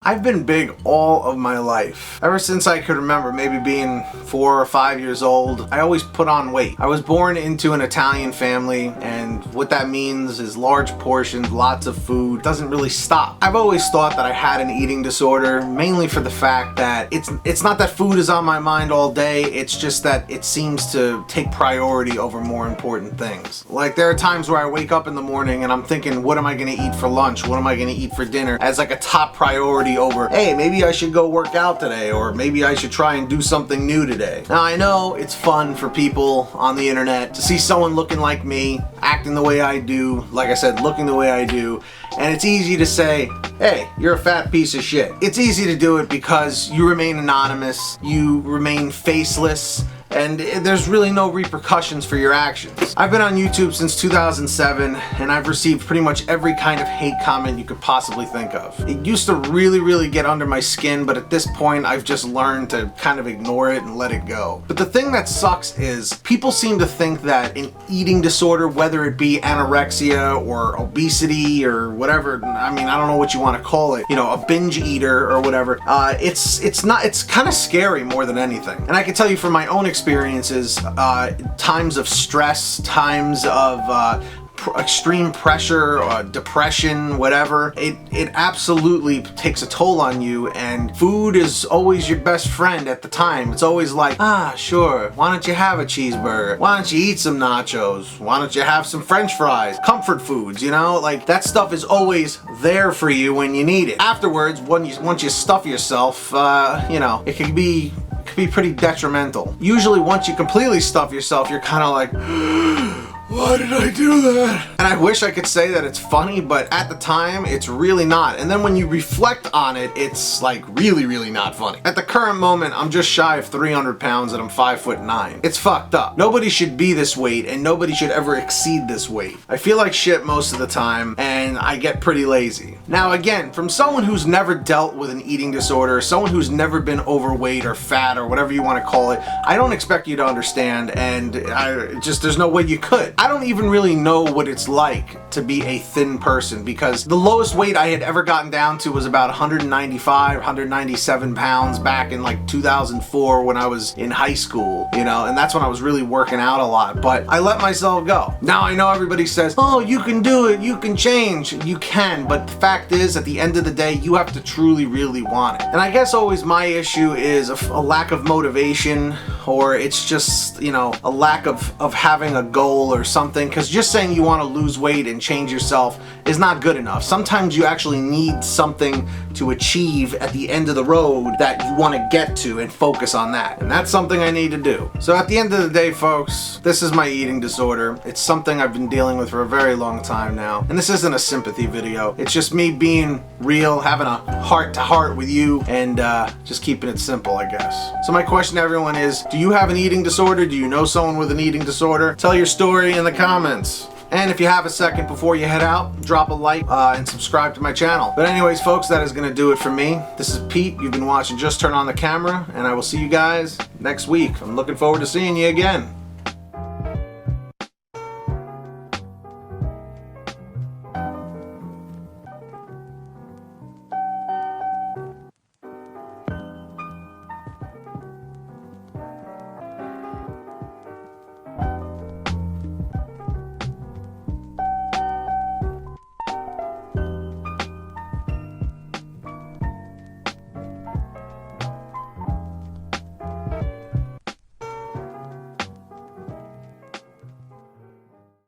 I've been big all of my life. Ever since I could remember, maybe being 4 or 5 years old, I always put on weight. I was born into an Italian family, and what that means is large portions, lots of food, doesn't really stop. I've always thought that I had an eating disorder, mainly for the fact that it's not that food is on my mind all day, it's just that it seems to take priority over more important things. Like, there are times where I wake up in the morning and I'm thinking, what am I gonna eat for lunch? What am I gonna eat for dinner? As like a top priority over, hey, maybe I should go work out today, or maybe I should try and do something new today. Now, I know it's fun for people on the internet to see someone looking like me, acting the way I do, like I said, looking the way I do, and it's easy to say, hey, you're a fat piece of shit. It's easy to do it because you remain anonymous, you remain faceless, and there's really no repercussions for your actions. I've been on YouTube since 2007, and I've received pretty much every kind of hate comment you could possibly think of. It used to really get under my skin, but at this point I've just learned to kind of ignore it and let it go. But the thing that sucks is people seem to think that an eating disorder, whether it be anorexia or obesity or whatever, I mean, I don't know what you want to call it, you know, a binge eater or whatever, it's kind of scary more than anything. And I can tell you from my own experiences, times of stress, times of extreme pressure, depression, whatever, it absolutely takes a toll on you, and food is always your best friend at the time. It's always like, sure, why don't you have a cheeseburger? Why don't you eat some nachos? Why don't you have some french fries? Comfort foods, you know, like that stuff is always there for you when you need it. Afterwards, once you stuff yourself, you know, it can be pretty detrimental. Usually once you completely stuff yourself, you're kind of like, why did I do that? And I wish I could say that it's funny, but at the time, it's really not. And then when you reflect on it, it's like really not funny. At the current moment, I'm just shy of 300 pounds and I'm 5'9". It's fucked up. Nobody should be this weight, and nobody should ever exceed this weight. I feel like shit most of the time, and I get pretty lazy. Now again, from someone who's never dealt with an eating disorder, someone who's never been overweight or fat or whatever you want to call it, I don't expect you to understand, and there's no way you could. I don't even really know what it's like to be a thin person, because the lowest weight I had ever gotten down to was about 195, 197 pounds back in like 2004 when I was in high school, you know, and that's when I was really working out a lot, but I let myself go. Now I know everybody says, oh, you can do it, you can change. You can, but the fact is, at the end of the day, you have to truly really want it. And I guess always my issue is a lack of motivation, or it's just, you know, a lack of having a goal or something, because just saying you want to lose weight and change yourself is not good enough. Sometimes you actually need something to achieve at the end of the road that you want to get to, and focus on that. And that's something I need to do. So at the end of the day, folks, this is my eating disorder. It's something I've been dealing with for a very long time now. And this isn't a sympathy video. It's just me being real, having a heart-to-heart with you, and just keeping it simple, I guess. So my question to everyone is, do you have an eating disorder? Do you know someone with an eating disorder? Tell your story in the comments. And if you have a second before you head out, drop a like and subscribe to my channel. But anyways, folks, that is going to do it for me. This is Pete. You've been watching Just Turn On the Camera, and I will see you guys next week. I'm looking forward to seeing you again.